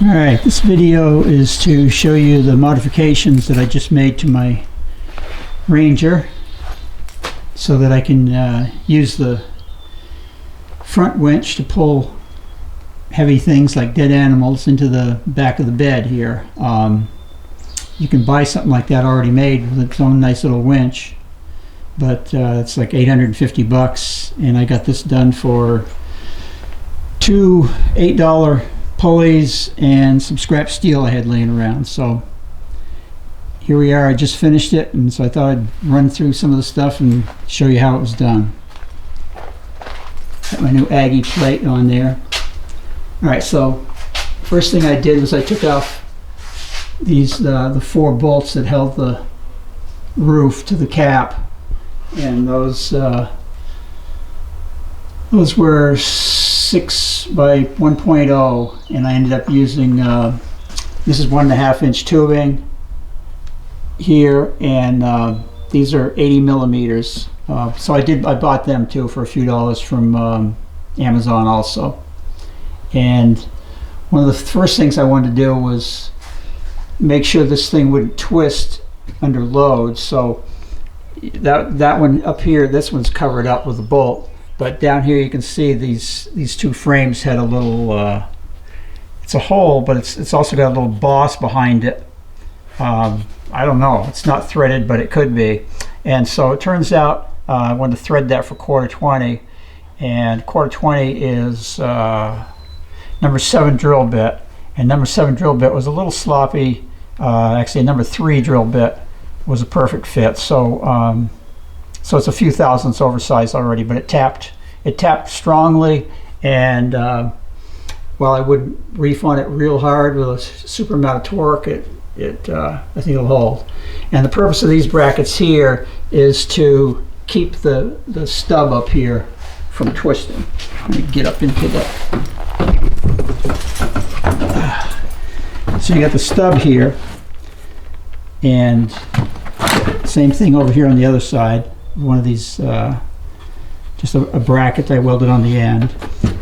Alright, this video is to show you the modifications that I just made to my Ranger so that I can use the front winch to pull heavy things like dead animals into the back of the bed here. You can buy something like that already made with its own nice little winch, but it's like 850 bucks, and I got this done for two $8 pulleys and some scrap steel I had laying around. So here we are. I just finished it, and so I thought I'd run through some of the stuff and show you how it was done. Got my new Aggie plate on there. Alright, so first thing I did was I took off these the 4 bolts that held the roof to the cap, and those were 6 by 1.0, and I ended up using this is 1.5 inch tubing here, and these are 80 millimeters. So I bought them too for a few dollars from Amazon also. And one of the first things I wanted to do was make sure this thing wouldn't twist under load. So that one up here, this one's covered up with a bolt. But down here you can see these 2 frames had a little, it's a hole, but it's also got a little boss behind it. I don't know, it's not threaded, but it could be. And so it turns out I wanted to thread that for 1/4 20, and 1/4 20 is number 7 drill bit. And number 7 drill bit was a little sloppy. Actually, a number 3 drill bit was a perfect fit. So so it's a few thousandths oversized already, but it tapped strongly, and while I wouldn't reef on it real hard with a super amount of torque, I think it'll hold. And the purpose of these brackets here is to keep the stub up here from twisting. Let me get up into that. So you got the stub here, and same thing over here on the other side. One of these, just a bracket I welded on the end.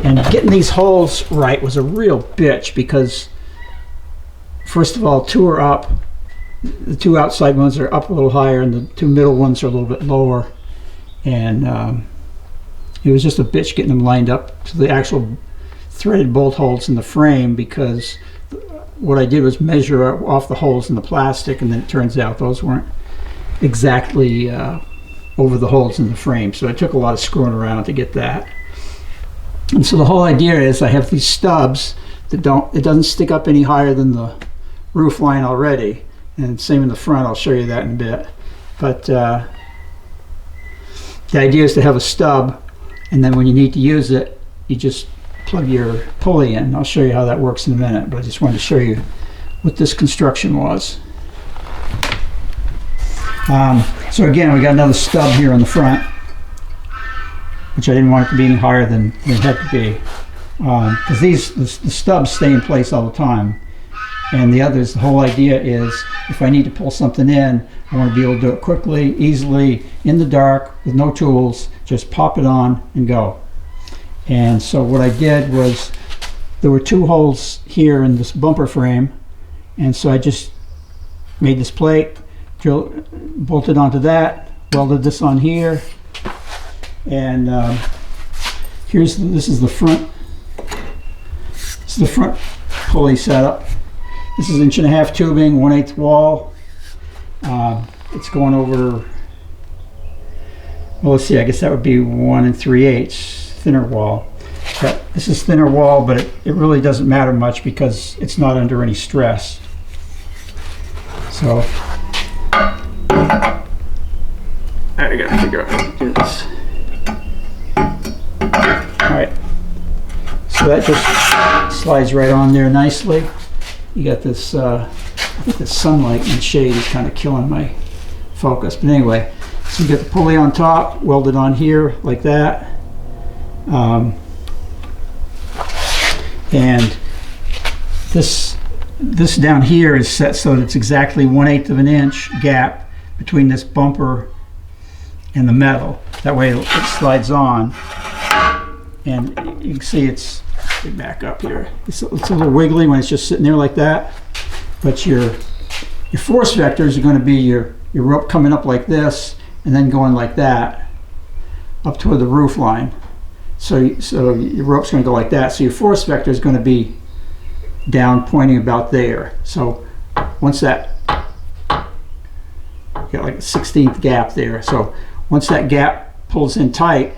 And getting these holes right was a real bitch, because first of all, 2 are up. The 2 outside ones are up a little higher, and the 2 middle ones are a little bit lower. And it was just a bitch getting them lined up to the actual threaded bolt holes in the frame, because what I did was measure off the holes in the plastic, and then it turns out those weren't exactly over the holes in the frame. So it took a lot of screwing around to get that. And so the whole idea is I have these stubs that it doesn't stick up any higher than the roof line already. And same in the front, I'll show you that in a bit. But the idea is to have a stub, and then when you need to use it, you just plug your pulley in. I'll show you how that works in a minute, but I just wanted to show you what this construction was. So again, we got another stub here on the front, which I didn't want it to be any higher than it had to be, because the stubs stay in place all the time. And the whole idea is, if I need to pull something in, I want to be able to do it quickly, easily, in the dark, with no tools, just pop it on and go. And so what I did was, there were 2 holes here in this bumper frame, and so I just made this plate, bolted onto that, welded this on here, and this is the front. This is the front pulley setup. This is 1.5 inch tubing, 1/8 wall. It's going over, well, let's see, I guess that would be 1 3/8 thinner wall. But this is thinner wall, but it really doesn't matter much because it's not under any stress. So I gotta figure out how to do this. Alright, so that just slides right on there nicely. You got this, I think the sunlight and shade is kind of killing my focus. But anyway, so you get the pulley on top, welded on here like that. And this down here is set so that it's exactly 1/8 of an inch gap between this bumper and the metal. That way it slides on, and you can see it's let me back up here. It's a little wiggly when it's just sitting there like that, but your force vectors are going to be your rope coming up like this and then going like that up toward the roof line. So your rope's going to go like that. So your force vector is going to be down pointing about there. So once that, you got like a 16th gap there. So once that gap pulls in tight,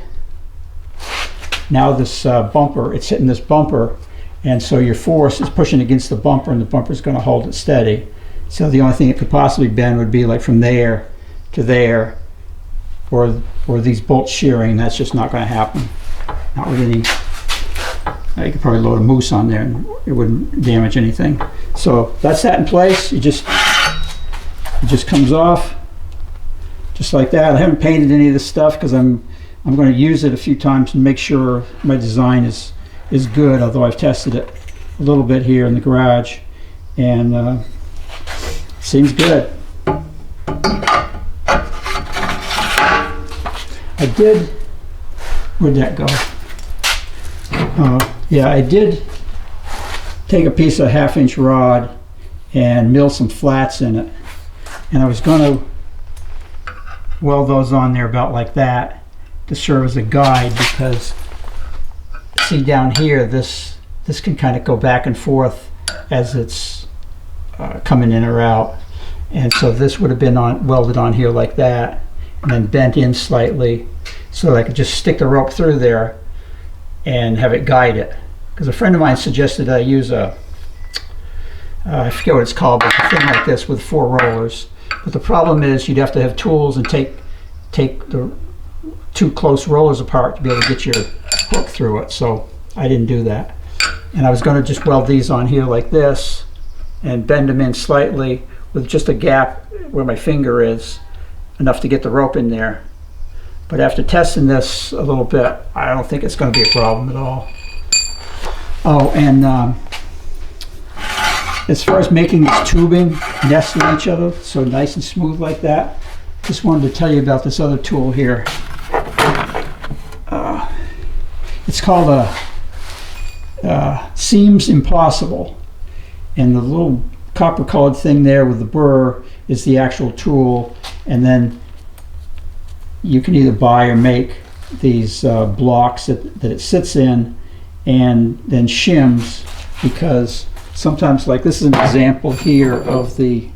now this bumper, it's hitting this bumper, and so your force is pushing against the bumper, and the bumper is going to hold it steady. So the only thing it could possibly bend would be like from there to there, or these bolts shearing. That's just not going to happen. Not with any. You could probably load a moose on there and it wouldn't damage anything. So that's that in place. It just comes off just like that. I haven't painted any of this stuff because I'm going to use it a few times and make sure my design is good, although I've tested it a little bit here in the garage, and seems good. I did, where'd that go? Yeah, I did take a piece of 1/2-inch rod and mill some flats in it, and I was going to weld those on there about like that to serve as a guide, because see down here, this can kind of go back and forth as it's coming in or out, and so this would have been welded on here like that and then bent in slightly so that I could just stick the rope through there and have it guide it. Because a friend of mine suggested I use a I forget what it's called, but a thing like this with 4 rollers. But the problem is you'd have to have tools and take the 2 close rollers apart to be able to get your hook through it. So I didn't do that. And I was going to just weld these on here like this and bend them in slightly with just a gap where my finger is, enough to get the rope in there. But after testing this a little bit, I don't think it's going to be a problem at all. Oh, and as far as making this tubing nest in each other so nice and smooth like that, just wanted to tell you about this other tool here. It's called a Seams Impossible, and the little copper colored thing there with the burr is the actual tool, and then you can either buy or make these blocks that it sits in and then shims, because sometimes, like this is an example here of the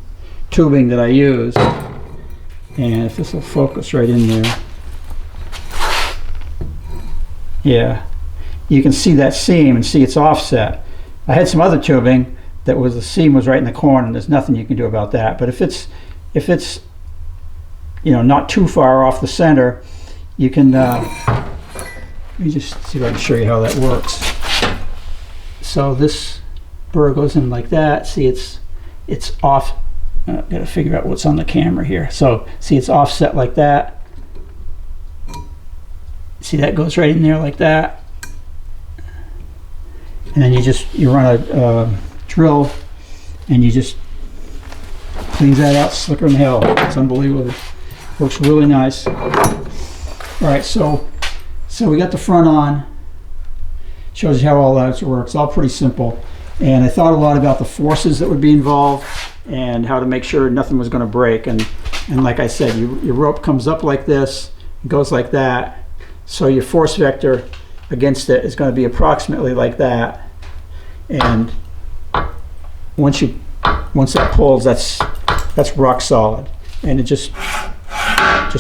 tubing that I use, and if this will focus right in there, yeah, you can see that seam and see it's offset. I had some other tubing that was, the seam was right in the corner, and there's nothing you can do about that. But if it's you know, not too far off the center, you can let me just see if I can show you how that works. So this burr goes in like that. See, it's off. Gotta figure out what's on the camera here. So see, it's offset like that. See, that goes right in there like that, and then you run a drill, and you just cleans that out slicker than hell. It's unbelievable. Works really nice. All right, so we got the front on. Shows you how all that works. All pretty simple. And I thought a lot about the forces that would be involved and how to make sure nothing was going to break. And like I said, your rope comes up like this, goes like that. So your force vector against it is going to be approximately like that. And once that pulls, that's rock solid, and it just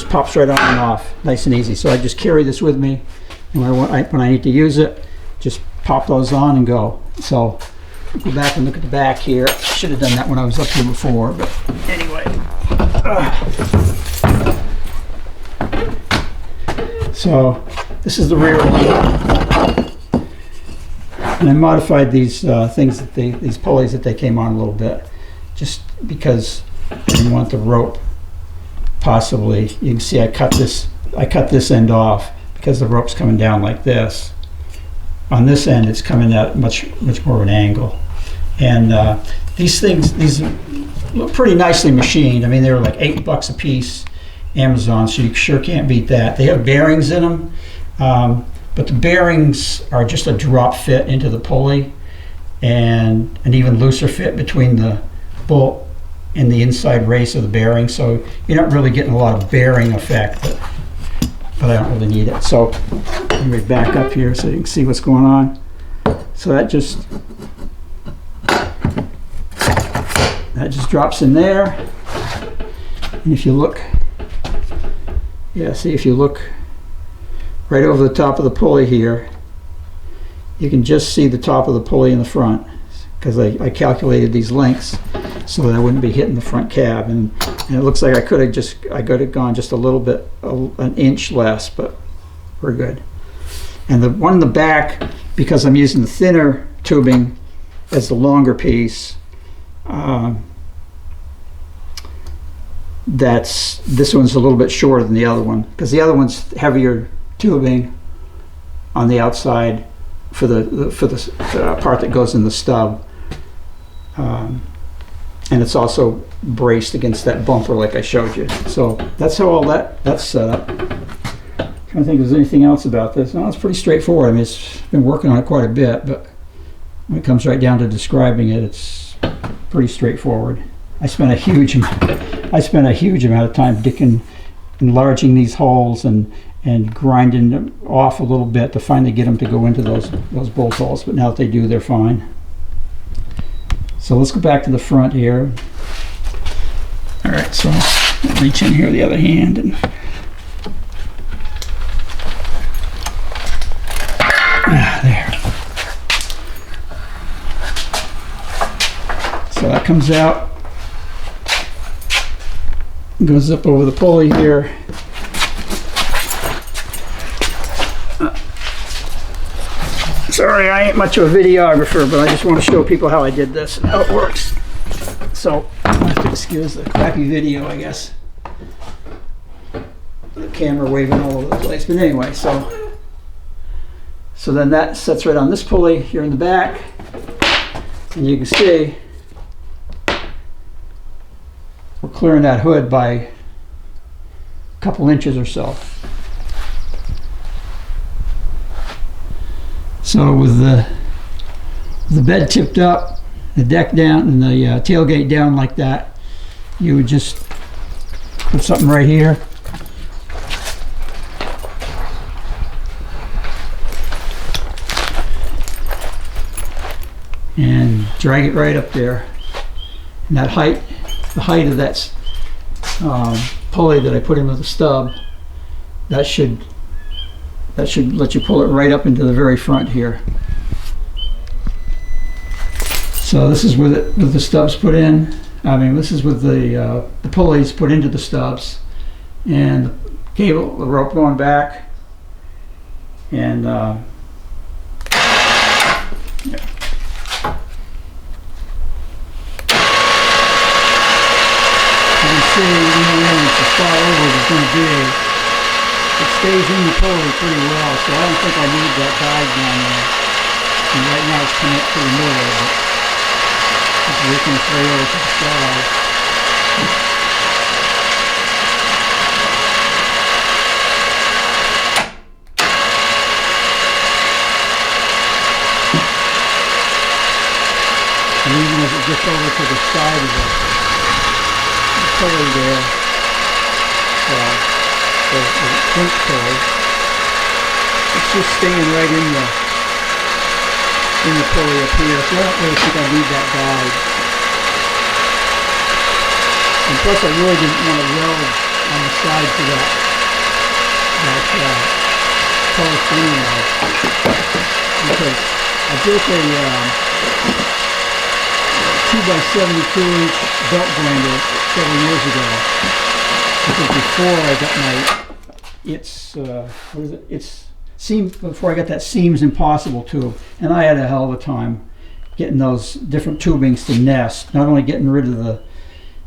pops right on and off, nice and easy. So I just carry this with me, and when I need to use it, just pop those on and go. So go back and look at the back here. I should have done that when I was up here before, but anyway. So this is the rear one, and I modified these things these pulleys that they came on a little bit, just because I didn't want the rope. Possibly, you can see I cut this end off because the rope's coming down like this. On this end, it's coming at much more of an angle, and these look pretty nicely machined. I mean, they were like $8 a piece, Amazon, so you sure can't beat that. They have bearings in them. but the bearings are just a drop fit into the pulley, and an even looser fit between the bolt and the inside race of the bearing, so you're not really getting a lot of bearing effect, but I don't really need it. So let me back up here so you can see what's going on. So that just drops in there, and if you look, see, if you look right over the top of the pulley here, you can just see the top of the pulley in the front, because I calculated these lengths so that I wouldn't be hitting the front cab, and it looks like I could have gone just a little bit, an inch less, but we're good. And the one in the back, because I'm using the thinner tubing as the longer piece, this one's a little bit shorter than the other one, because the other one's heavier tubing on the outside for the part that goes in the stub, and it's also braced against that bumper like I showed you. So that's how all that's set up. I'm trying to think if there's anything else about this. No, it's pretty straightforward. I mean, it's been working on it quite a bit, but when it comes right down to describing it, it's pretty straightforward. I spent a huge amount of time enlarging these holes and grinding them off a little bit to finally get them to go into those bolt holes. But now that they do, they're fine. So let's go back to the front here. All right, so I'll reach in here with the other hand and there. So that comes out, goes up over the pulley here. Sorry, I ain't much of a videographer, but I just want to show people how I did this and how it works. So I have to excuse the crappy video, I guess. The camera waving all over the place. But anyway, so then that sets right on this pulley here in the back, and you can see we're clearing that hood by a couple inches or so. So with the bed tipped up, the deck down, and the tailgate down like that, you would just put something right here. And drag it right up there. And that height, the height of that pulley that I put in with the stub, that should let you pull it right up into the very front here. So this is with the stubs put in. I mean, this is with the pulleys put into the stubs, and the cable, the rope going back, and yeah. You can see, even though it's as far over as it's going to be, it stays in the pulley pretty well, so I don't think I need that guide down there. And right now it's coming up to the middle, but it's working its way over to the side. And even as it gets over to the side of the pulley there, the front pulley, it's just staying right in the pulley up here, so I don't really think I need that guide. And plus I really didn't want to weld on the side to that post anyway, because I built a 2x72-inch belt grinder several years ago, because before I got my before I got that Seams Impossible tube, and I had a hell of a time getting those different tubings to nest. Not only getting rid of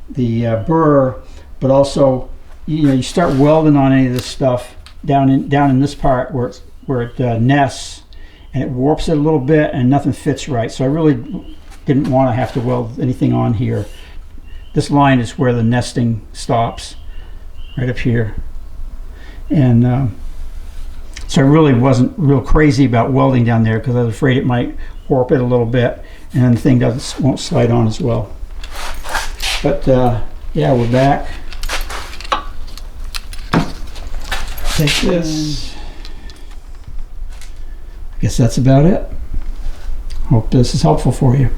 the burr, but also you start welding on any of this stuff down in this part where it nests, and it warps it a little bit, and nothing fits right. So I really didn't want to have to weld anything on here. This line is where the nesting stops, right up here. And So I really wasn't real crazy about welding down there because I was afraid it might warp it a little bit, and then the thing won't slide on as well. But yeah, we're back. Take this. I guess that's about it. Hope this is helpful for you.